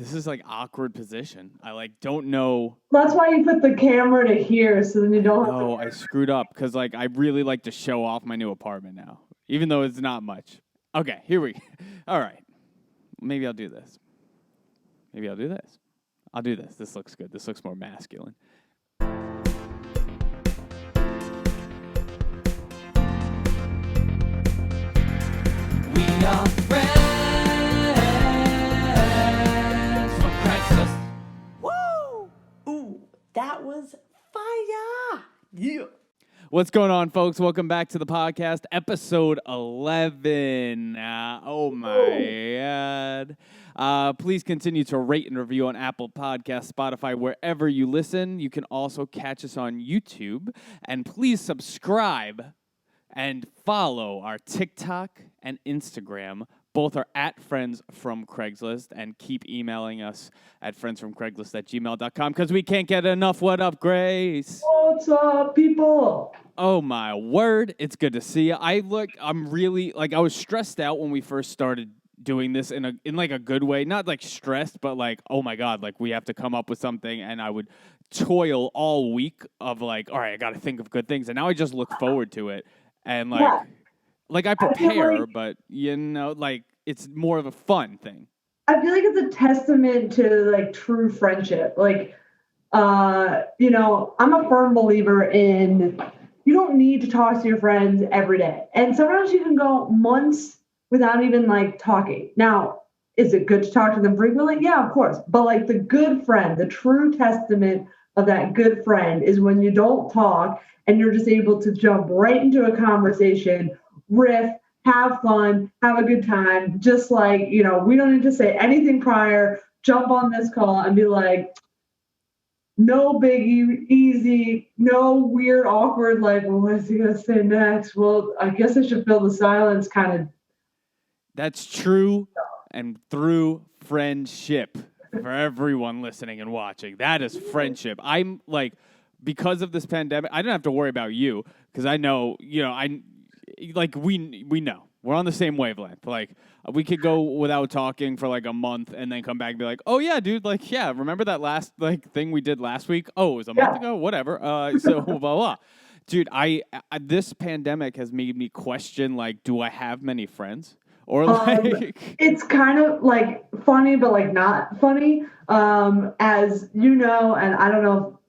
This is like awkward position. I like don't know. That's why you put the camera to here, so then you don't have to. No, I screwed up because like I really like to show off my new apartment now, even though it's not much. Okay, here we. All right, maybe I'll do this. Maybe I'll do this. I'll do this. This looks good. This looks more masculine. We are friends from Craigslist. Woo! Ooh, that was fire! Yeah. What's going on, folks? Welcome back to the podcast, episode 11. Oh, my God. Please continue to rate and review on Apple Podcasts, Spotify, wherever you listen. You can also catch us on YouTube. And please subscribe and follow our TikTok and Instagram. Both are at Friends from Craigslist, and keep emailing us at friendsfromcraiglist@gmail.com because we can't get enough. What up, Grace? What's up, people? Oh my word, it's good to see you. I'm really I was stressed out when we first started doing this in like a good way. Not like stressed, but like, oh my God, like we have to come up with something, and I would toil all week of like, all right, I got to think of good things, and now I just look forward to it. And I prepare, but it's more of a fun thing. I feel like it's a testament to like true friendship. I'm a firm believer in you don't need to talk to your friends every day. And sometimes you can go months without even like talking. Now, is it good to talk to them frequently? Yeah, of course. But like the good friend, the true testament of that good friend is when you don't talk and you're just able to jump right into a conversation, riff, have fun, have a good time. Just like, we don't need to say anything prior, jump on this call and be like, no biggie, easy, no weird, awkward, like, well, what is he going to say next? Well, I guess I should fill the silence kind of. That's true and through friendship for everyone listening and watching. That is friendship. I'm like, because of this pandemic, I don't have to worry about you because I know, we know. We're on the same wavelength. Like, we could go without talking for like a month and then come back and be like, oh, yeah, dude, like, yeah, remember that last thing we did last week? Oh, it was a month ago? Whatever. So, blah, blah. Dude, this pandemic has made me question, like, do I have many friends? Or like... It's kind of like funny, but like not funny. As you know, and I don't know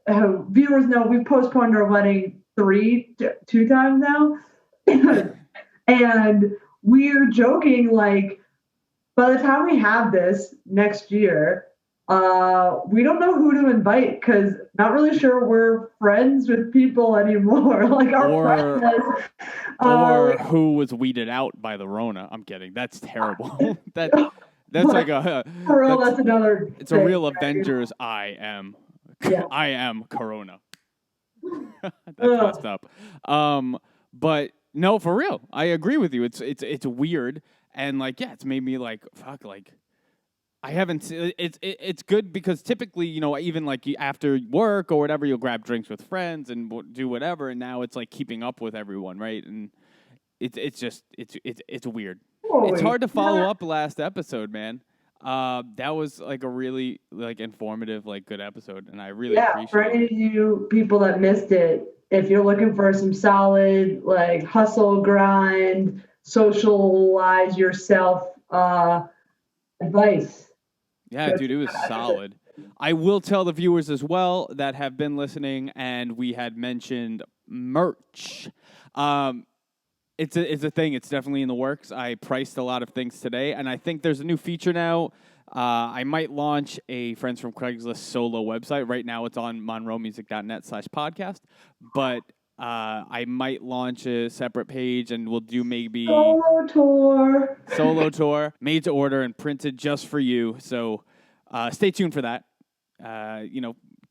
if viewers know, we've postponed our wedding two times now. And we're joking, like, by the time we have this next year, we don't know who to invite because not really sure we're friends with people anymore. Like our friends. Or who was weeded out by the Rona. I'm kidding. That's terrible. that's like a... For real, that's another... It's a real Avengers I am. Yeah. I am Corona. That's messed up. But... No, for real. I agree with you. It's weird, and like, yeah, it's made me like, fuck, like, I haven't. It's good because typically, even like after work or whatever, you'll grab drinks with friends and do whatever, and now it's like keeping up with everyone, right? And it's weird. It's hard to follow up last episode, man. That was like a really like informative, like good episode, and I really appreciate it. For any of you people that missed it. If you're looking for some solid, like, hustle, grind, socialize yourself advice. Yeah, dude, it was solid. I will tell the viewers as well that have been listening, and we had mentioned merch. It's a thing. It's definitely in the works. I priced a lot of things today, and I think there's a new feature now. I might launch a Friends from Craigslist solo website. Right now it's on monroemusic.net/podcast. But I might launch a separate page and we'll do maybe... Solo tour. Made to order and printed just for you. So stay tuned for that.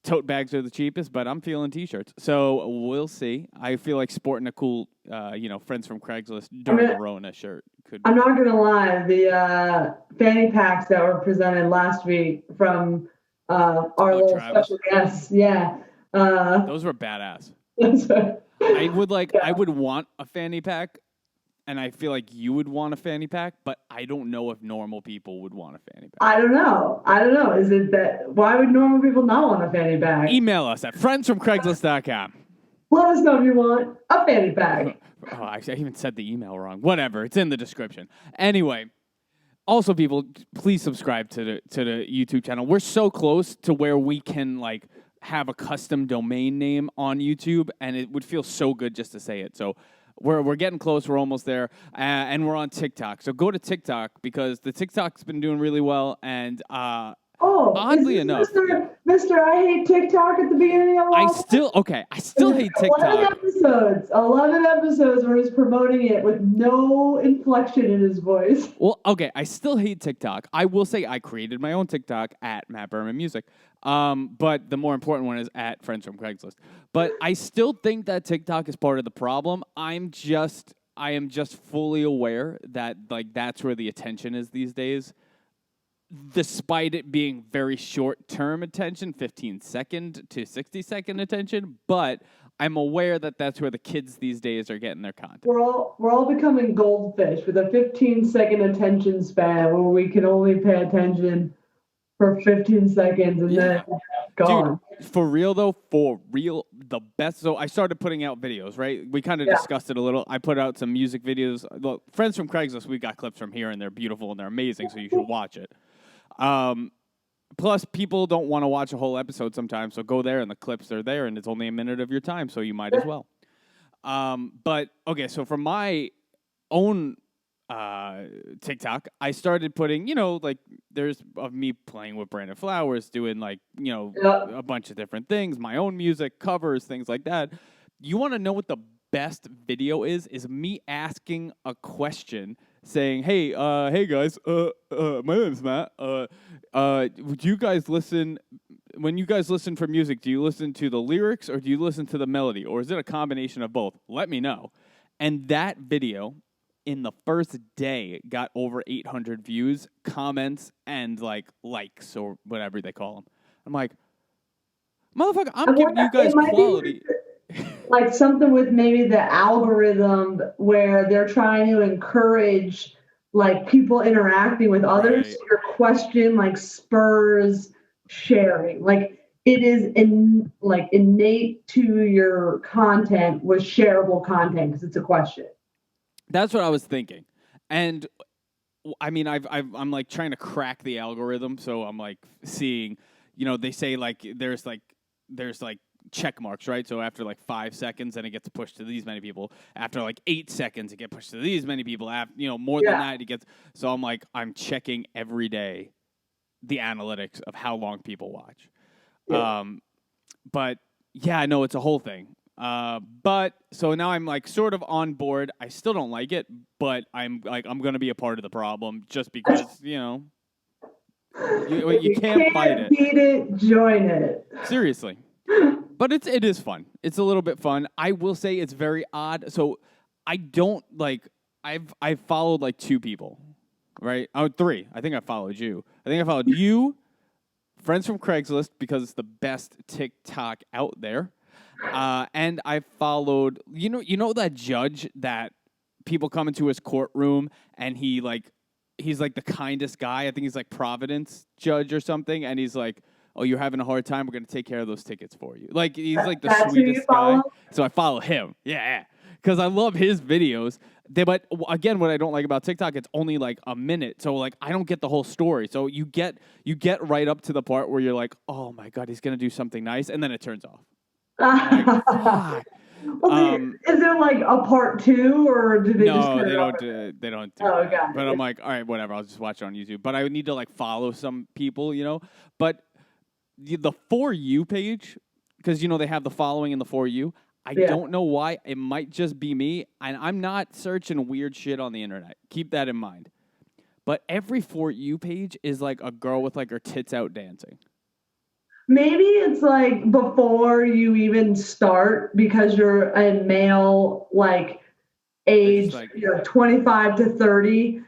Tote bags are the cheapest, but I'm feeling T-shirts. So we'll see. I feel like sporting a cool, Friends from Craigslist during the Rona shirt. I'm not going to lie. The fanny packs that were presented last week from our little Travis. Special guests. Yeah. Those were badass. I would want a fanny pack and I feel like you would want a fanny pack, but I don't know if normal people would want a fanny pack. I don't know. Is it that, why would normal people not want a fanny pack? Email us at friendsfromcraigslist.com. Let us know if you want a fanny pack. Oh, I even said the email wrong. Whatever, it's in the description. Anyway, also, people, please subscribe to the YouTube channel. We're so close to where we can like have a custom domain name on YouTube, and it would feel so good just to say it. So we're getting close. We're almost there, and we're on TikTok. So go to TikTok because the TikTok's been doing really well, and oddly enough, Mr. I hate TikTok at the beginning of I still hate TikTok. 11 episodes where he's promoting it with no inflection in his voice. Well, okay, I still hate TikTok. I will say I created my own TikTok at Matt Berman Music. But the more important one is at Friends from Craigslist. But I still think that TikTok is part of the problem. I am just fully aware that like that's where the attention is these days. Despite it being very short-term attention, 15-second to 60-second attention, but I'm aware that that's where the kids these days are getting their content. We're all becoming goldfish with a 15-second attention span where we can only pay attention for 15 seconds and then gone. Dude, for real, the best. So I started putting out videos, right? We kind of discussed it a little. I put out some music videos. Look, Friends from Craigslist, we got clips from here, and they're beautiful and they're amazing, so you should watch it. Plus, people don't want to watch a whole episode sometimes, so go there, and the clips are there, and it's only a minute of your time, so you might as well. But, okay, so for my own TikTok, I started putting, like, there's of me playing with Brandon Flowers, doing, like, a bunch of different things, my own music, covers, things like that. You want to know what the best video is me asking a question saying, hey guys, my name's Matt. Would you guys listen, when you guys listen for music, do you listen to the lyrics or do you listen to the melody? Or is it a combination of both? Let me know. And that video, in the first day, got over 800 views, comments, and likes or whatever they call them. I'm like, motherfucker, I'm giving you guys quality. Like something with maybe the algorithm where they're trying to encourage like people interacting with others. Right. So your question like spurs sharing. Like it is innate to your content was shareable content because it's a question. That's what I was thinking. And I mean, I'm like trying to crack the algorithm. So I'm like seeing, they say like there's check marks, right? So after like 5 seconds, then it gets pushed to these many people. After like 8 seconds, it gets pushed to these many people. After, more than that, it gets. So I'm checking every day the analytics of how long people watch. Yeah. But yeah, no, it's a whole thing. But so now I'm like sort of on board. I still don't like it, but I'm going to be a part of the problem just because, you can't fight it. Beat it, join it. Seriously. But it is fun. It's a little bit fun. I will say it's very odd. So I don't I've followed like 2 people, right? Oh, 3. I think I followed you. I think I followed you, Friends from Craigslist, because it's the best TikTok out there. And I followed, you know that judge that people come into his courtroom and he's like the kindest guy. I think he's like Providence judge or something. And he's like, oh, you're having a hard time? We're going to take care of those tickets for you. Like, he's like the sweetest guy. So I follow him. Yeah. Because I love his videos. But again, what I don't like about TikTok, it's only like a minute. So like, I don't get the whole story. So you get right up to the part where you're like, oh my God, he's going to do something nice. And then it turns off. Like, is there like a part 2 or do they just they don't do oh, that. God. But I'm like, all right, whatever. I'll just watch it on YouTube. But I would need to like follow some people, But the For You page, because, they have the following in the For You. I don't know why. It might just be me. And I'm not searching weird shit on the internet. Keep that in mind. But every For You page is like a girl with like her tits out dancing. Maybe it's like before you even start because you're a male, like age, 25 to 30.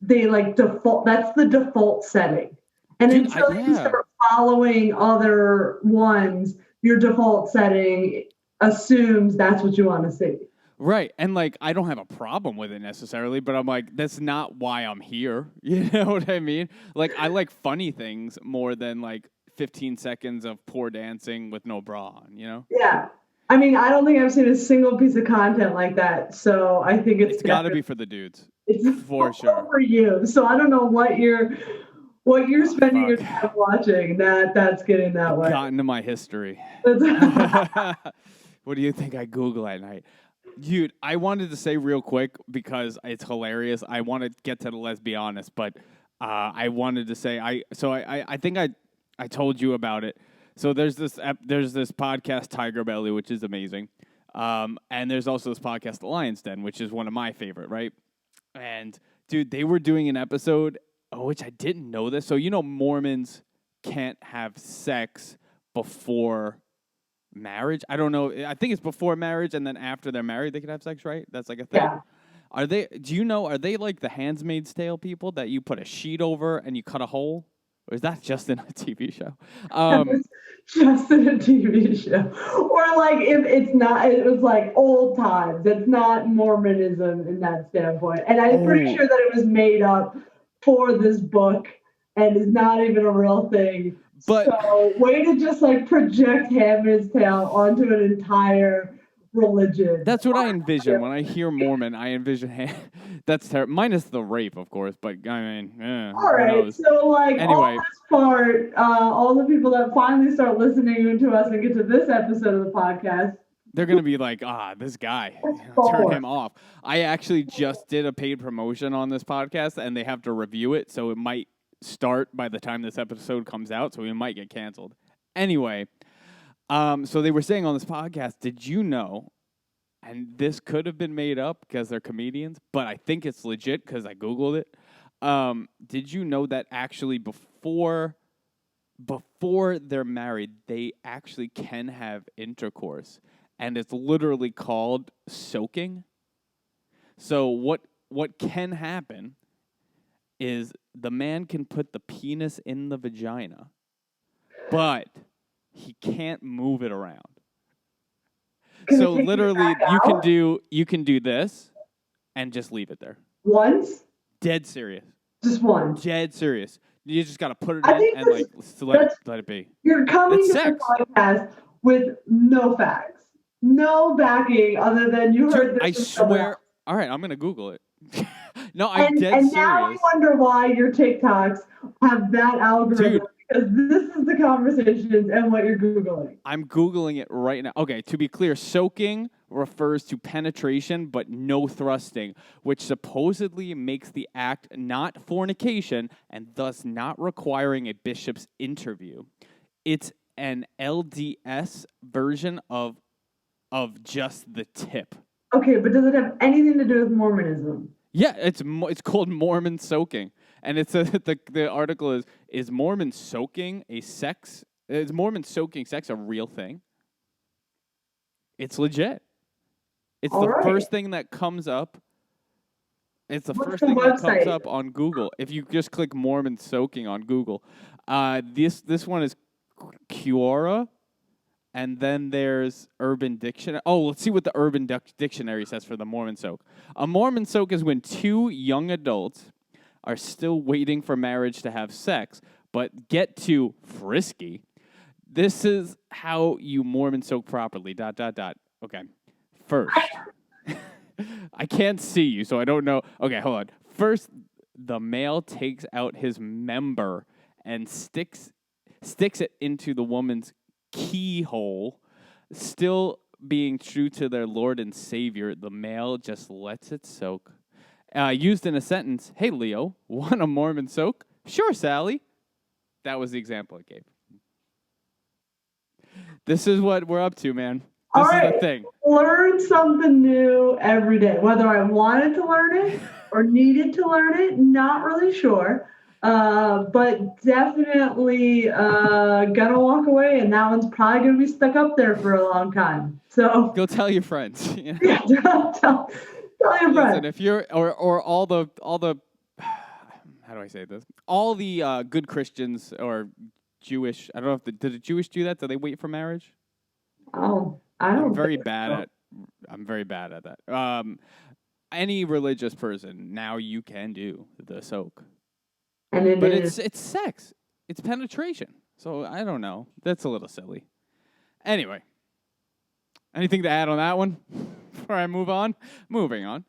They like default. That's the default setting. And until you start following other ones, your default setting assumes that's what you want to see. Right. And like I don't have a problem with it necessarily, but I'm like, that's not why I'm here. You know what I mean? Like I like funny things more than like 15 seconds of poor dancing with no bra on, you know? Yeah. I mean, I don't think I've seen a single piece of content like that. So I think It's gotta be for the dudes. it's For sure. for you. So I don't know what you're spending your fuck. time watching that's getting that way. Got into my history. That's- What do you think I Google at night? Dude, I wanted to say real quick because it's hilarious. I want to get to the Lesbehnest, but I wanted to say I think I told you about it. So there's this podcast Tiger Belly, which is amazing, and there's also this podcast The Lion's Den, which is one of my favorite, right? And dude, they were doing an episode, which I didn't know this. So Mormons can't have sex before marriage. I don't know. I think it's before marriage, and then after they're married, they can have sex, right? That's like a thing. yeah. Are they? Do you know? Are they like the Handmaid's Tale people that you put a sheet over and you cut a hole, or is that just in a TV show? Just in a TV show. Or like if it's not, it was like old times. It's not Mormonism in that standpoint. And I'm pretty sure that it was made up for this book and is not even a real thing. But so way to just like project Handmaid's Tale onto an entire religion. That's what I envision when I hear Mormon. I envision that's terrible. Minus the rape, of course. But I mean, all right. So like anyway, all this part, all the people that finally start listening to us and get to this episode of the podcast, they're gonna be like, this guy, turn him off. I actually just did a paid promotion on this podcast, and they have to review it, so it might start by the time this episode comes out, so we might get canceled. Anyway, so they were saying on this podcast, did you know, and this could have been made up because they're comedians, but I think it's legit because I Googled it. Did you know that actually before they're married, they actually can have intercourse, and it's literally called soaking? So what can happen is the man can put the penis in the vagina, but he can't move it around. So literally, you can do this and just leave it there. Once? Dead serious. Just once. Dead serious. You just gotta put it I in think and like let it be. You're coming It's to sex. the podcast with no facts, no backing other than you heard Dude, I this. from someone swear. else. All right, I'm gonna Google it. No, I'm dead And serious. now I wonder why your TikToks have that algorithm. Dude. Because this is the conversations and what you're Googling. I'm Googling it right now. Okay, to be clear, soaking refers to penetration but no thrusting, which supposedly makes the act not fornication and thus not requiring a bishop's interview. It's an LDS version of just the tip. Okay, but does it have anything to do with Mormonism? Yeah, it's called Mormon soaking, and it's the article is Mormon soaking sex a real thing? It's legit. It's All the right. first thing that comes up. It's the What's first the thing that comes website? up on Google. If you just click Mormon soaking on Google, this one is Quora. And then there's Urban Dictionary. Oh, let's see what the Urban Dictionary says for the Mormon soak. A Mormon soak is when two young adults are still waiting for marriage to have sex, but get too frisky. This is how you Mormon soak properly. ... Okay. First, I can't see you, so I don't know. Okay, hold on. First, the male takes out his member and sticks it into the woman's keyhole. Still being true to their Lord and Savior, the male just lets it soak. Used in a sentence, "Hey, Leo, want a Mormon soak?" "Sure, Sally." That was the example it gave. This is what we're up to, man. This is the thing. Learn something new every day. Whether I wanted to learn it or needed to learn it, not really sure. But definitely gonna walk away, and that one's probably gonna be stuck up there for a long time. So Go tell your friends. You know? yeah, tell your Listen, friends. if you're or all the how do I say this? All the good Christians or Jewish. I don't know if did the Jewish do that? Do they wait for marriage? Oh, I don't. I'm very think bad so. at I'm very bad at that. Any religious person, now you can do the soak. And it But is. it's sex. It's penetration. So I don't know. That's a little silly. Anyway. Anything to add on that one before I move on? Moving on.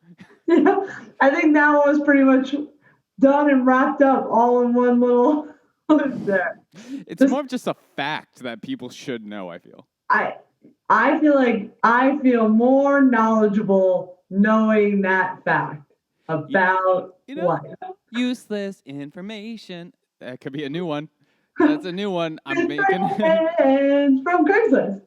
I think that one was pretty much done and wrapped up all in one little there. It's Just- more of just a fact that people should know, I feel. I feel like I feel more knowledgeable knowing that fact about You know, life. useless information. That could be a new one. That's a new one. I'm making Friends from Craigslist.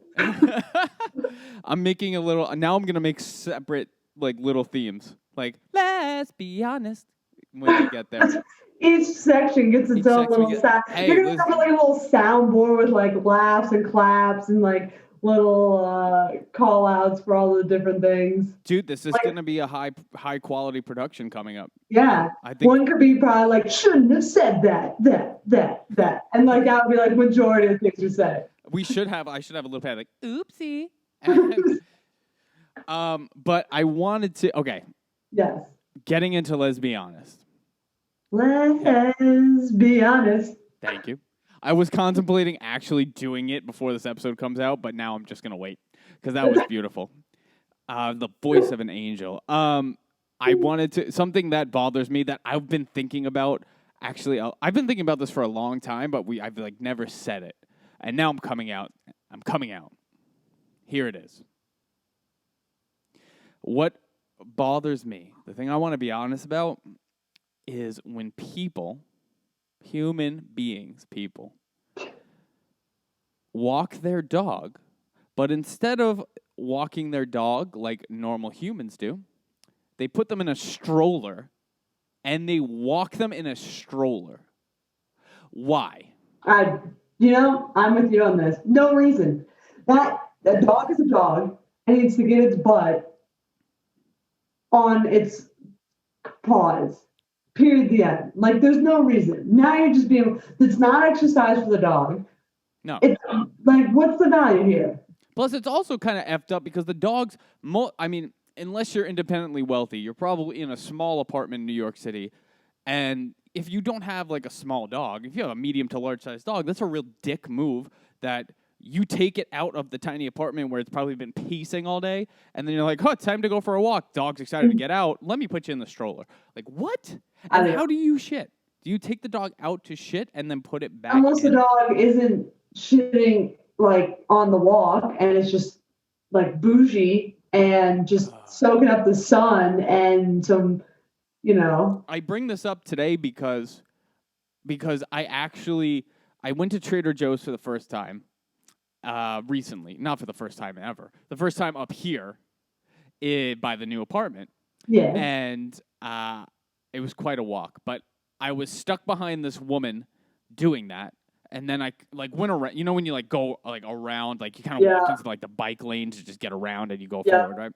I'm making a little now I'm gonna make separate like little themes. Like, let's be honest when we get there. Each section gets its Each own section little sound. Hey, You're gonna have like a little soundboard with like laughs and claps and like little call outs for all the different things. Dude, this is Like- gonna be a high quality production coming up. Yeah. I think One could be probably like, shouldn't have said that. And like that would be like majority of the things you say. I should have a little pad like oopsie. But I wanted to Yes. getting into Let's Be Honest. Let's be honest. Thank you. I was contemplating actually doing it before this episode comes out, but now I'm just gonna wait because that was beautiful. The voice of an angel. I wanted to something that bothers me that I've been thinking about. Actually, I've been thinking about this for a long time, but I've like never said it, and now I'm coming out. I'm coming out. Here it is. What bothers me, the thing I want to be honest about, is when people, human beings, people, walk their dog, but instead of walking their dog like normal humans do, they put them in a stroller and they walk them in a stroller. Why? I'm with you on this. No reason. That dog is a dog and needs to get its butt on its paws. Period. The end. Like there's no reason. Now you're just being. It's not exercise for the dog. No. It's like what's the value here? Plus, it's also kind of effed up because the dogs, unless you're independently wealthy, you're probably in a small apartment in New York City. And if you don't have like a small dog, if you have a medium to large size dog, that's a real dick move that you take it out of the tiny apartment where it's probably been pacing all day. And then you're like, oh, it's time to go for a walk. Dog's excited to get out. Let me put you in the stroller. Like, what? And how do you shit? Do you take the dog out to shit and then put it back Unless in? the dog isn't shitting like on the walk and it's just like bougie and just soaking up the sun and some, I bring this up today because I went to Trader Joe's for the first time recently. Not for the first time ever. The first time up here by the new apartment. Yeah. And it was quite a walk. But I was stuck behind this woman doing that. And then I like went around. You know when you like go like around, like you kind of walk into like the bike lane to just get around and you go forward, right?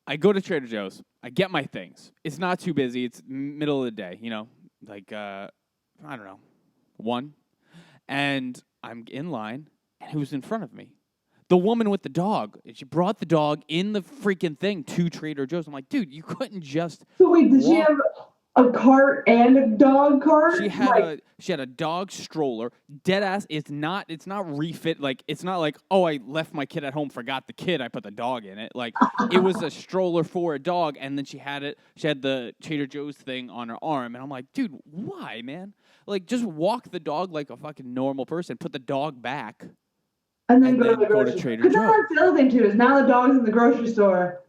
I go to Trader Joe's. I get my things. It's not too busy. It's middle of the day, like I don't know, 1. And I'm in line, and who's in front of me? The woman with the dog. And she brought the dog in the freaking thing to Trader Joe's. I'm like, dude, you couldn't just. So wait, did she have a cart and a dog cart? She had a dog stroller. Dead ass. It's not refit. Like it's not like, oh, I left my kid at home, forgot the kid, I put the dog in it. Like it was a stroller for a dog, and then she had the Trader Joe's thing on her arm, and I'm like, dude, why, man? Like just walk the dog like a fucking normal person. Put the dog back. And then and go then to the go to grocery store. Trader Because Joe's. that's the other thing too is now the dog's in the grocery store,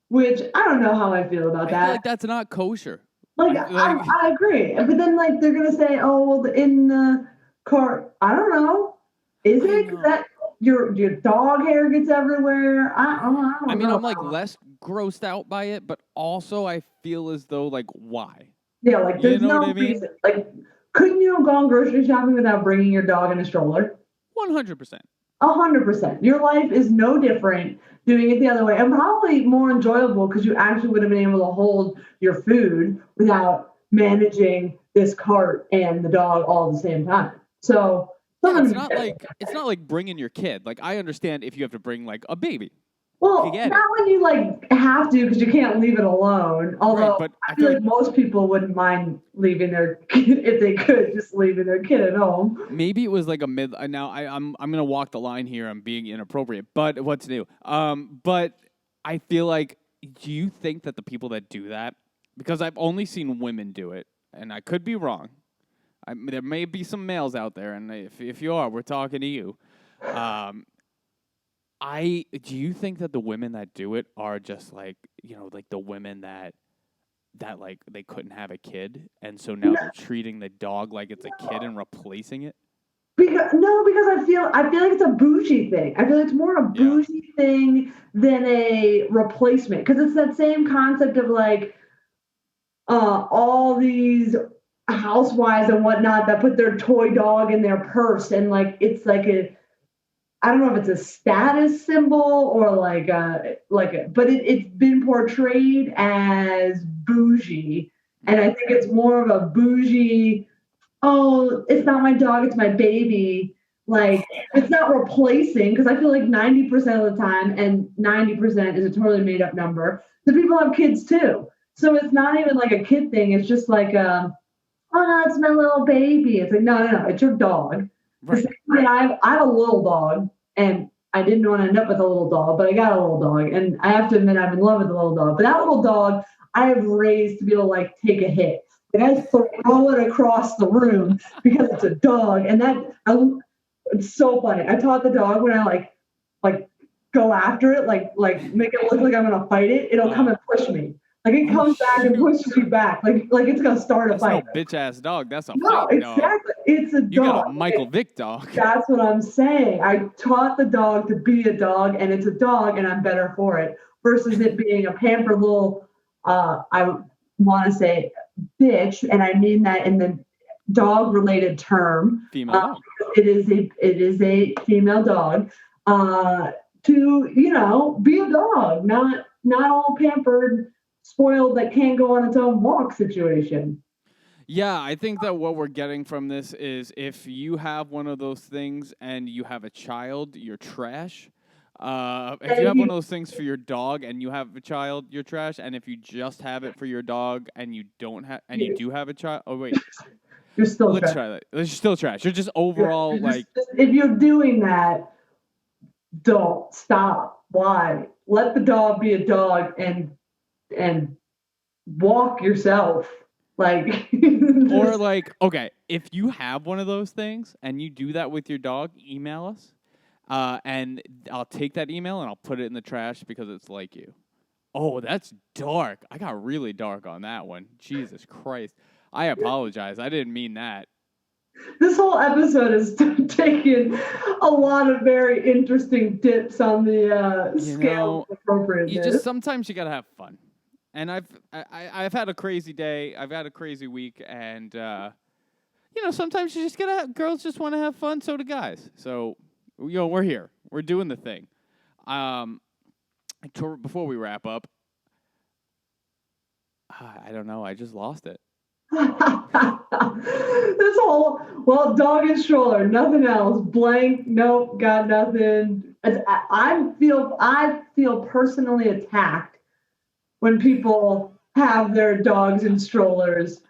which I don't know how I feel about I that. feel like that's not kosher. I agree, but then like they're gonna say, oh well, in the cart. I don't know. Is it 'cause that your dog hair gets everywhere? I don't know. I'm like less grossed out by it, but also I feel as though like why? Yeah, like You there's know no what I mean? reason. Like, couldn't you have gone grocery shopping without bringing your dog in a stroller? 100%. 100%. Your life is no different doing it the other way, and probably more enjoyable because you actually would have been able to hold your food without managing this cart and the dog all at the same time. So Yeah, it's not like bringing your kid. Like I understand if you have to bring like a baby, Well, get not it. when you like have to because you can't leave it alone. Although but I feel like most people wouldn't mind leaving their kid if they could, just leaving their kid at home. maybe it was like a mid. Now I'm gonna walk the line here. I'm being inappropriate, but what's new? But I feel like, do you think that the people that do that, because I've only seen women do it, and I could be wrong. There may be some males out there, and if you are, we're talking to you. Um, do you think that the women that do it are just like, like the women that like they couldn't have a kid, and so now they're treating the dog like it's a kid and replacing it? Because I feel like it's a bougie thing. I feel like it's more a Yeah. bougie thing than a replacement. Because it's that same concept of like all these housewives and whatnot that put their toy dog in their purse and like it's like a I don't know if it's a status symbol or but it's been portrayed as bougie, and I think it's more of a bougie. Oh, it's not my dog, it's my baby. Like it's not replacing because I feel like 90% of the time, and 90% is a totally made up number. The people have kids too, so it's not even like a kid thing. It's just like, oh no, it's my little baby. It's like no, it's your dog. Right. I have a little dog, and I didn't want to end up with a little dog, but I got a little dog, and I have to admit I'm in love with the little dog. But that little dog I have raised to be able to like take a hit. Like I throw it across the room because it's a dog, and it's so funny. I taught the dog when I like go after it, like make it look like I'm gonna fight it. It'll come and push me. Like it comes back and pushes me back, like it's gonna start a That's fight. no bitch ass dog. That's a No, fighting dog. exactly. It's a You got dog. a Michael Vick dog. That's what I'm saying. I taught the dog to be a dog, and it's a dog, and I'm better for it. Versus it being a pampered little, I want to say bitch, and I mean that in the dog-related term. Female dog. It is a female dog. To be a dog, not all pampered, spoiled that can't go on its own walk situation. Yeah, I think that what we're getting from this is if you have one of those things and you have a child, you're trash. If you have one of those things for your dog and you have a child, you're trash. And if you just have it for your dog and you don't have, and you do have a child, oh wait, You're still let's trash. try that. You're still trash. You're just overall like. If you're doing that, don't stop. Why? Let the dog be a dog and walk yourself. Like Or like, okay, if you have one of those things and you do that with your dog, email us, and I'll take that email and I'll put it in the trash because it's like you. Oh, that's dark. I got really dark on that one. Jesus Christ. I apologize. I didn't mean that. this whole episode has taken a lot of very interesting dips on the scale of appropriateness. Sometimes you gotta have fun. And I've had a crazy day. I've had a crazy week, and sometimes you just girls just want to have fun. So do guys. So we're here. We're doing the thing. Before we wrap up, I don't know. I just lost it. This whole dog and stroller, nothing else. Blank. Nope, got nothing. I feel personally attacked when people have their dogs in strollers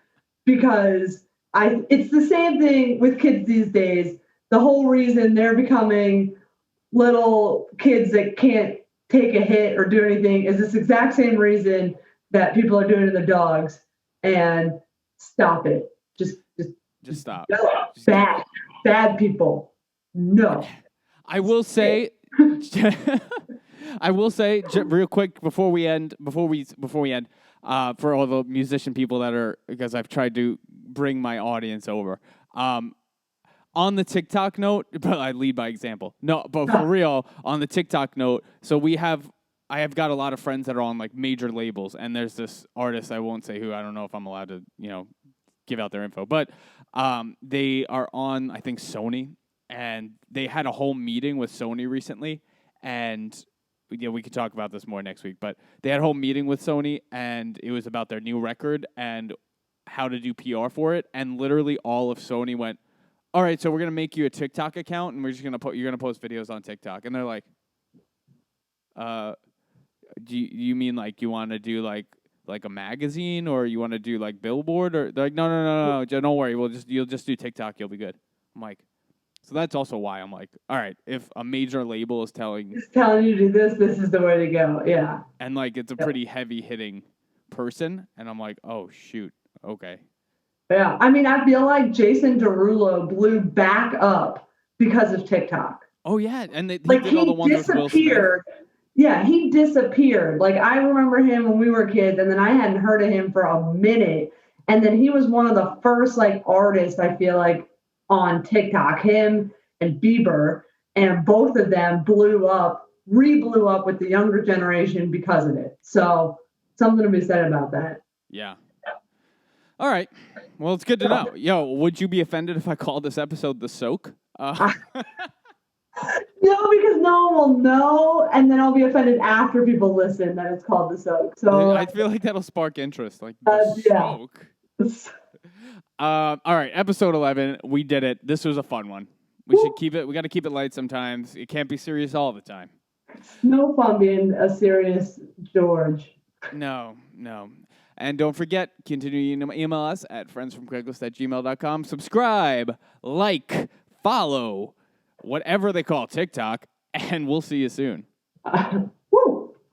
because it's the same thing with kids these days. The whole reason they're becoming little kids that can't take a hit or do anything is this exact same reason that people are doing to their dogs. And stop it. Just stop. No. Bad people. No. I will say real quick before we end, for all the musician people that are, because I've tried to bring my audience over. On the TikTok note, but I lead by example. No, but for real, on the TikTok note, so I have got a lot of friends that are on like major labels, and there's this artist, I won't say who, I don't know if I'm allowed to, give out their info, but they are on, I think, Sony, and they had a whole meeting with Sony recently, and we could talk about this more next week, but they had a whole meeting with Sony, and it was about their new record and how to do PR for it, and literally all of Sony went, all right, so we're going to make you a TikTok account, and you're going to post videos on TikTok, and they're like, Do you mean like you want to do like a magazine, or you want to do like billboard, or they're like no, don't worry, you'll just do TikTok, you'll be good. I'm like, so that's also why I'm like, all right, if a major label is telling you to do this, this is the way to go. Yeah. and like it's a pretty heavy hitting person, and I'm like, oh shoot, okay. Yeah. I mean, I feel like Jason Derulo blew back up because of TikTok. Oh yeah, and he Like did all the ones with Will Smith. disappeared. Yeah, he disappeared. Like I remember him when we were kids, and then I hadn't heard of him for a minute. And then he was one of the first like artists, I feel like, on TikTok, him and Bieber, and both of them blew up with the younger generation because of it. So something to be said about that. Yeah. All right. Well, it's good to know. Yo, would you be offended if I called this episode The Soak? No, because no one will know, and then I'll be offended after people listen that it's called The Soak. So I feel like that'll spark interest. Like, yeah. Soak. All right, episode 11. We did it. This was a fun one. We should keep it. We got to keep it light sometimes. It can't be serious all the time. No fun being a serious George. No. And don't forget, continue to email us at friendsfromcraigslist@gmail.com. Subscribe, like, follow, whatever they call TikTok, and we'll see you soon.